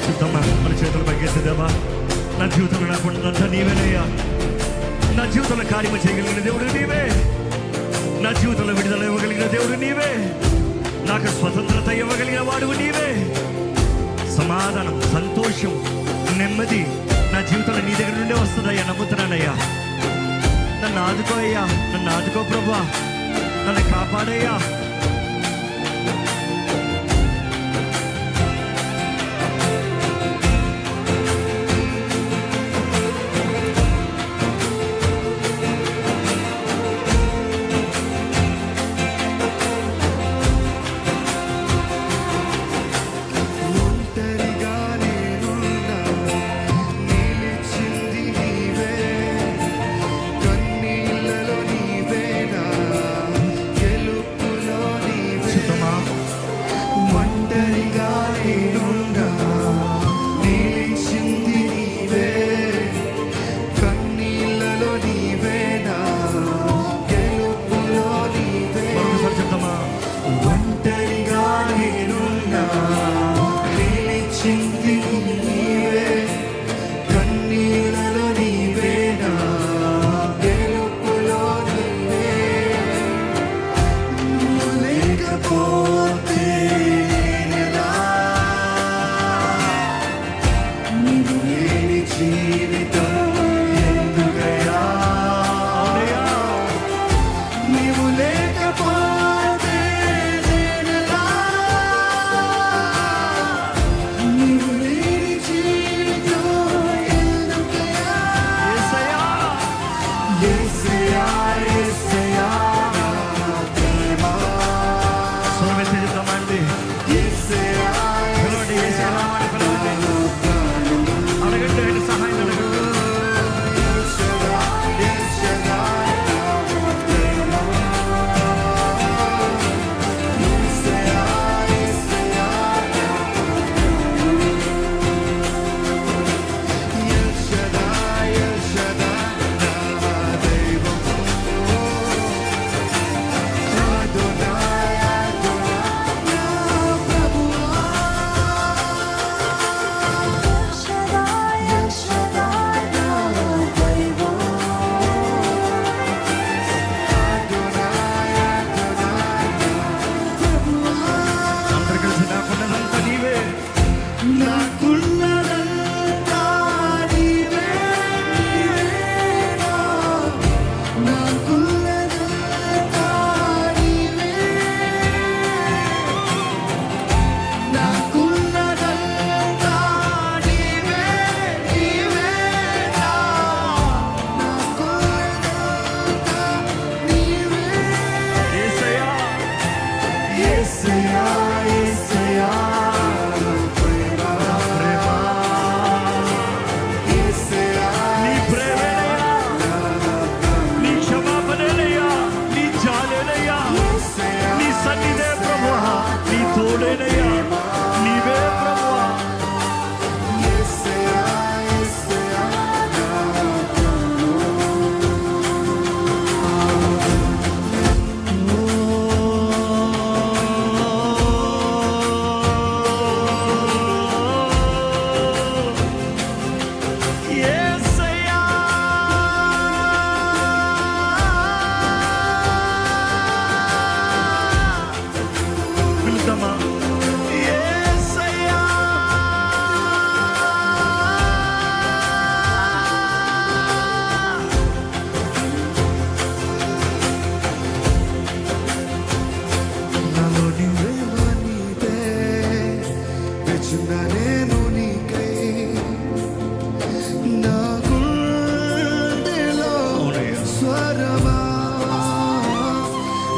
చిత్తమ్మా మన చేతులు పైకెత్తేదేవా, నా జీవితంలో నాకు ఉన్నదంతా నీవేనయ్యా. నా జీవితంలో కార్యము చేయగలిగిన దేవుడు నీవే. నా జీవితంలో విడుదల ఇవ్వగలిగిన దేవుడు నీవే. నాకు స్వతంత్రత ఇవ్వగలిగిన వాడు నీవే. సమాధానం, సంతోషం, నెమ్మది నా జీవితంలో నీ దగ్గర నుండే వస్తుందయ్యా. నమ్ముతున్నానయ్యా. నన్ను ఆదుకో అయ్యా, నన్ను ఆదుకో ప్రభువా, నన్ను కాపాడయ్యా.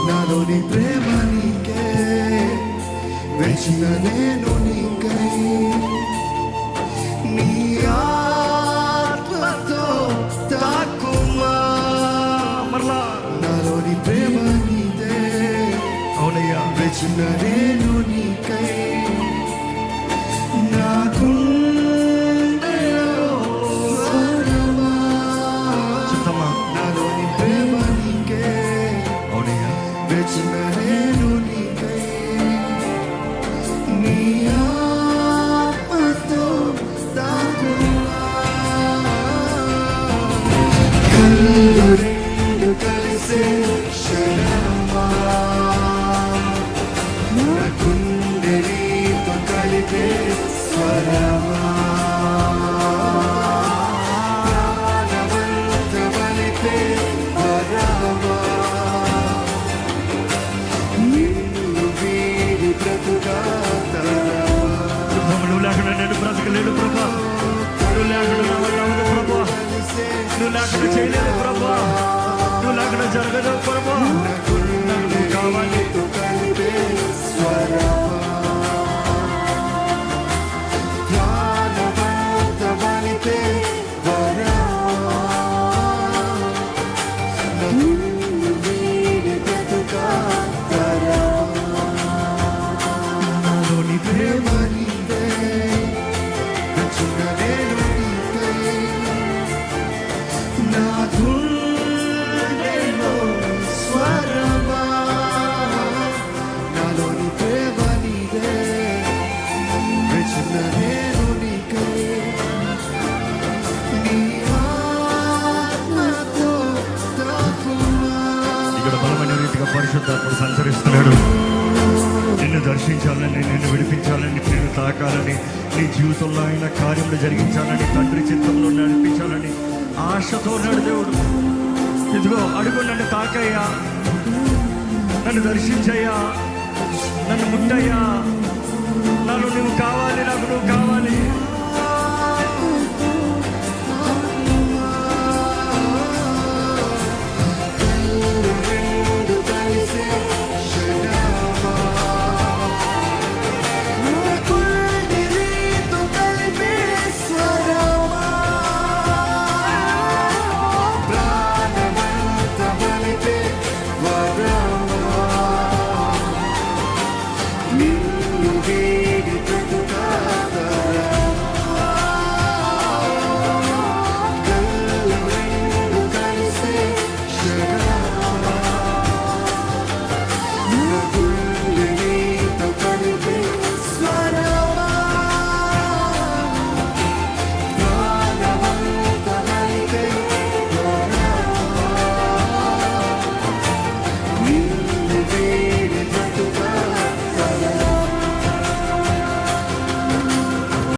నాలోని ప్రేమ నీకే, వెచ్చిన నేను నీకై, నీ ఆత్మతో తాకుమా. నాలోని ప్రేమ నీదే, అవునయ్యా, వెచ్చిన నేను నీకై, నాకు నేను నీకై, నీ ఆత్మతో స్వరమా ప్రాణవంతమలిపే వరమా నిన్ను వీడి బ్రతుకా తరమా నువ్వు లేకుండా నేను బ్రతకలేడు ప్రభా. నువ్వు లేకుండా నా వల్ల అవ్వదు ప్రభా. నువ్వు లేకుండా చేయలేదు ప్రభా. నువ్వు లేకుండా జరగదు ప్రభా. నాకు కావాలి. కలిపే స్వరమా ప్రాణవంతమలిపే వరమా నిన్ను వీడి బ్రతుకా తరమా నాలోని ప్రేమ ప్రేమ నీదే రక్షణ నేను నీకై నా గుండెలో స్వరమా నాలోని ప్రేమ నీదే రక్షణ నేను నీకై నీ ఆత్మతో తాకుమా ఇక్కడ బలమైన రీతిగా పరిశుద్ధాత్ముడు సంచరిస్తున్నాడు. నిన్ను దర్శించాలని, నిన్ను విడిపించాలని, నిన్ను తాకాలని, నీ జీవితంలో ఆయన కార్యములు జరిగించాలని, తండ్రి చిత్తంలో నడిపించాలని ఆశతో ఉన్నాడు దేవుడు. ఇదిగో అడుగు, నన్ను తాకయ్యా, నన్ను దర్శించయ్యా, నన్ను ముట్టయ్యా, నన్ను నువ్వు కావాలి